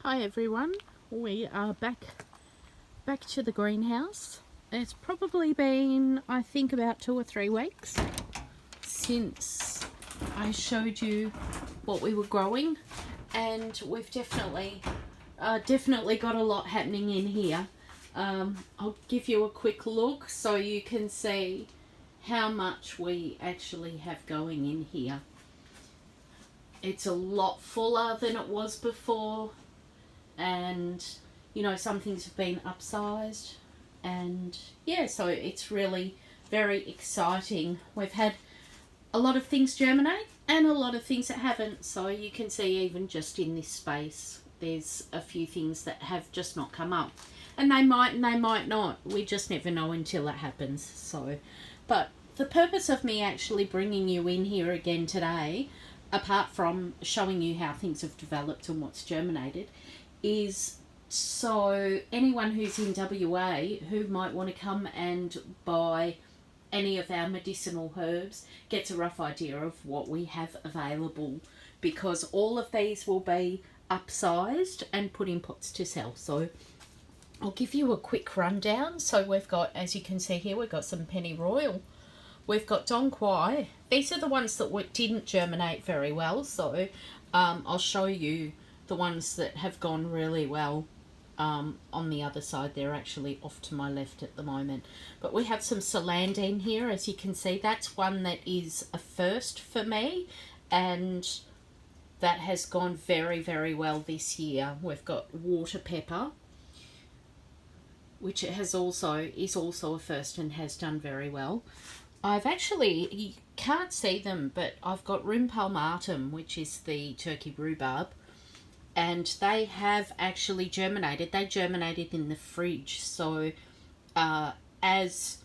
Hi everyone, we are back to the greenhouse. It's probably been, I think, about 2 or 3 weeks since I showed you what we were growing, and we've definitely got a lot happening in here. I'll give you a quick look so you can see how much we actually have going in here. It's a lot fuller than it was before, and some things have been upsized, and yeah, so it's really very exciting. We've had a lot of things germinate and a lot of things that haven't, so you can see even just in this space there's a few things that have just not come up, and they might not. We just never know until it happens. So, but the purpose of me actually bringing you in here again today, apart from showing you how things have developed and what's germinated, is so anyone who's in WA who might want to come and buy any of our medicinal herbs gets a rough idea of what we have available, because all of these will be upsized and put in pots to sell. So I'll give you a quick rundown. So we've got, as you can see here, we've got some pennyroyal, we've got Dong Quai. These are the ones that didn't germinate very well, so I'll show you the ones that have gone really well. On the other side, they're actually off to my left at the moment. But we have some celandine here, as you can see. That's one that is a first for me, and that has gone very, very well this year. We've got water pepper, which is also a first and has done very well. I've actually, you can't see them, but I've got Rheum palmatum, which is the turkey rhubarb, and they have actually germinated. They germinated in the fridge, so as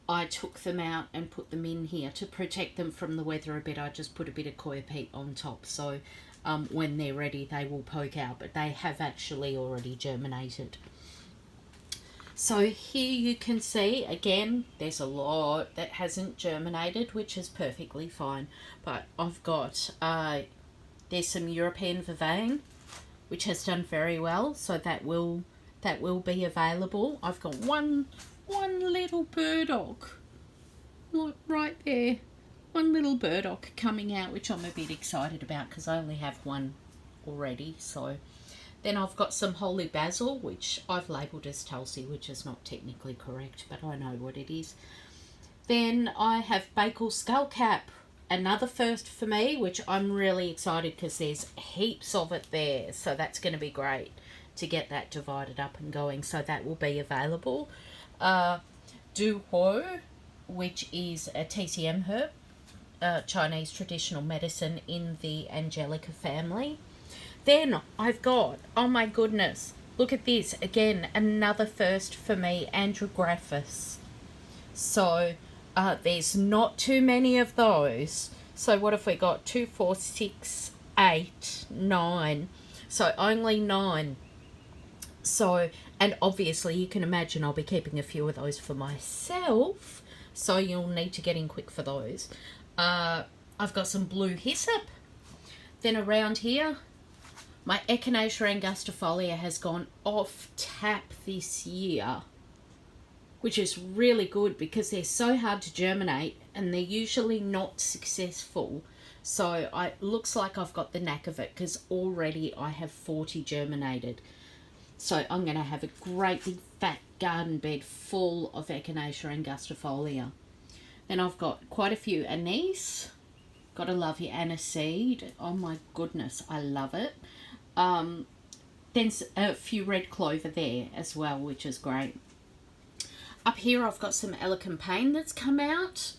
I took them out and put them in here to protect them from the weather a bit, I just put a bit of coir peat on top, so when they're ready they will poke out, but they have actually already germinated. So here you can see, again, there's a lot that hasn't germinated, which is perfectly fine, but I've got there's some European vervain, which has done very well, so that will be available. I've got one little burdock, look right there, one little burdock coming out, which I'm a bit excited about because I only have one already. So then I've got some holy basil, which I've labelled as Tulsi, which is not technically correct, but I know what it is. Then I have Bakel skullcap, another first for me, which I'm really excited because there's heaps of it there, so that's going to be great to get that divided up and going, so that will be available. Du Ho, which is a TCM herb, Chinese traditional medicine in the Angelica family. Then I've got, oh my goodness, look at this, again, another first for me, Andrographis. So there's not too many of those. So what have we got? 2, 4, 6, 8, 9. So only 9. So, and obviously you can imagine I'll be keeping a few of those for myself, so you'll need to get in quick for those. I've got some blue hyssop. Then around here, my Echinacea angustifolia has gone off tap this year, which is really good because they're so hard to germinate and they're usually not successful. So it looks like I've got the knack of it because already I have 40 germinated. So I'm going to have a great big fat garden bed full of Echinacea angustifolia. Then I've got quite a few anise. Gotta love your aniseed. Oh my goodness, I love it. Then a few red clover there as well, which is great. Up here I've got some elecampane that's come out.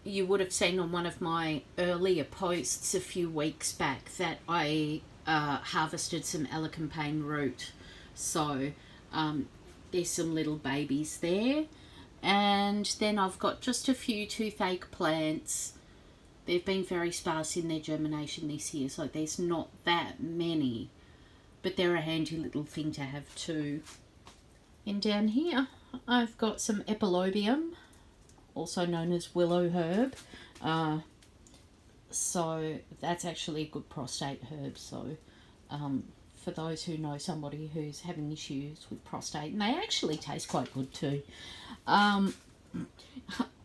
You would have seen on one of my earlier posts a few weeks back that I harvested some elecampane root. So there's some little babies there. And then I've got just a few toothache plants. They've been very sparse in their germination this year, so there's not that many, but they're a handy little thing to have too. And down here I've got some epilobium, also known as willow herb. So that's actually a good prostate herb, so for those who know somebody who's having issues with prostate, and they actually taste quite good too. I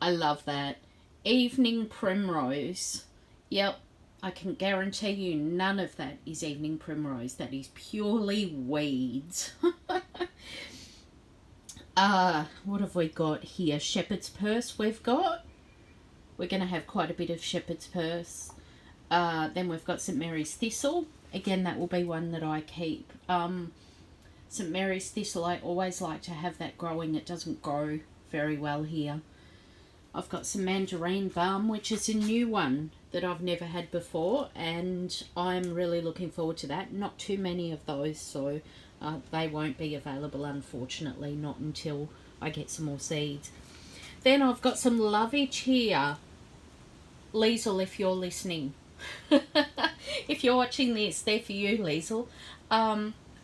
love that. Evening primrose. Yep, I can guarantee you none of that is evening primrose. That is purely weeds. What have we got here? Shepherd's purse we've got. We're going to have quite a bit of shepherd's purse. Then we've got St. Mary's thistle. Again, that will be one that I keep. St. Mary's thistle, I always like to have that growing. It doesn't grow very well here. I've got some mandarin balm, which is a new one that I've never had before, and I'm really looking forward to that. Not too many of those, so they won't be available, unfortunately, not until I get some more seeds. Then I've got some lovage here. Liesl, if you're listening. If you're watching this, they're for you, Liesl.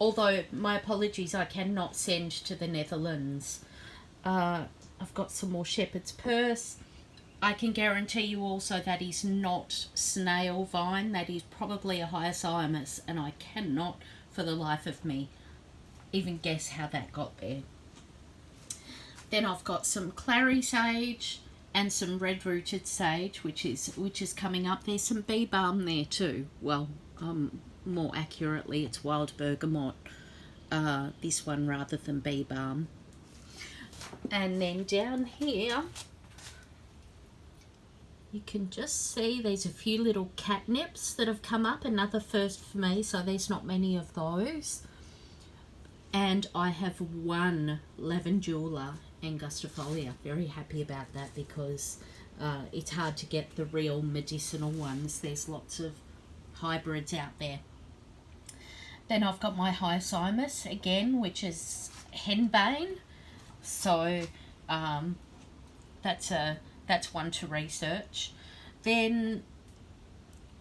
Although, my apologies, I cannot send to the Netherlands. I've got some more shepherd's purse. I can guarantee you also that is not snail vine. That is probably a hyoscyamus, and I cannot, for the life of me, even guess how that got there. Then I've got some clary sage and some red-rooted sage, which is coming up. There's some bee balm there too. Well, more accurately, it's wild bergamot. This one rather than bee balm. And then down here, you can just see there's a few little catnips that have come up. Another first for me, so there's not many of those. And I have one lavandula angustifolia. Very happy about that because it's hard to get the real medicinal ones. There's lots of hybrids out there. Then I've got my hyoscyamus again, which is henbane. So that's one to research. Then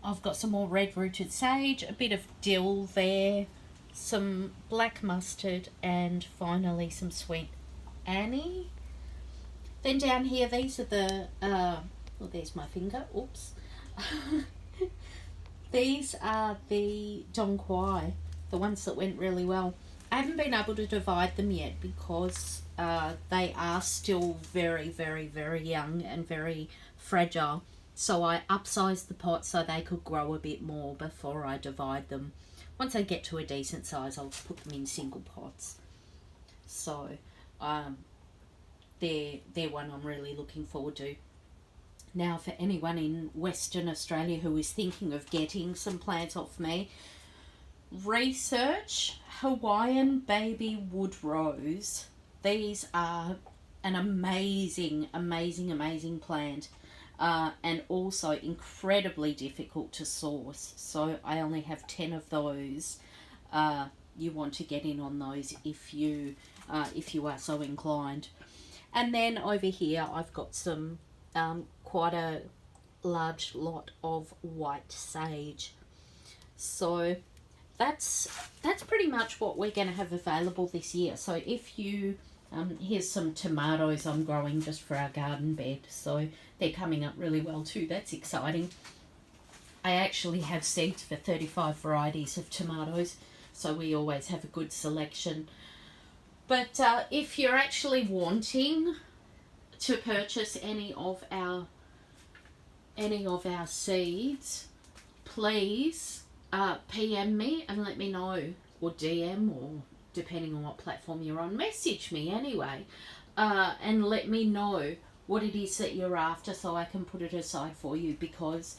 I've got some more red-rooted sage, a bit of dill there, some black mustard, and finally some sweet Annie. Then down here, these are the well, there's my finger, oops. These are the Dong Quai, the ones that went really well. I haven't been able to divide them yet because they are still very, very, very young and very fragile. So I upsized the pot so they could grow a bit more before I divide them. Once they get to a decent size, I'll put them in single pots. So they're one I'm really looking forward to. Now, for anyone in Western Australia who is thinking of getting some plants off me, research Hawaiian baby wood rose. These are an amazing, amazing, amazing plant, and also incredibly difficult to source. So I only have 10 of those. You want to get in on those if you are so inclined. And then over here I've got some quite a large lot of white sage. So that's pretty much what we're going to have available this year. So if you here's some tomatoes I'm growing just for our garden bed, so they're coming up really well too. That's exciting. I actually have seeds for 35 varieties of tomatoes, so we always have a good selection. But if you're actually wanting to purchase any of our seeds, please PM me and let me know, or DM, or depending on what platform you're on, message me anyway, and let me know what it is that you're after so I can put it aside for you, because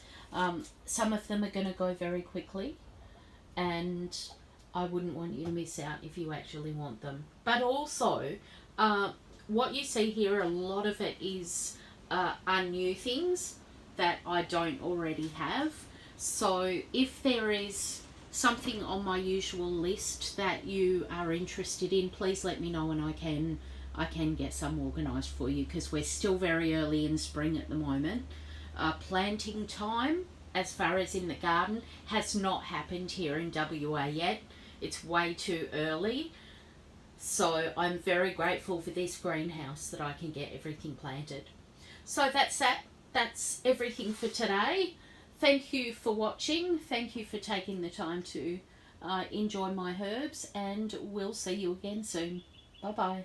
some of them are going to go very quickly and I wouldn't want you to miss out if you actually want them. But also, what you see here, a lot of it are new things that I don't already have. So if there is something on my usual list that you are interested in, please let me know and I can get some organised for you, because we're still very early in spring at the moment. Planting time, as far as in the garden, has not happened here in WA yet. It's way too early. So I'm very grateful for this greenhouse that I can get everything planted. So that's that. That's everything for today. Thank you for watching. Thank you for taking the time to enjoy my herbs, and we'll see you again soon. Bye bye.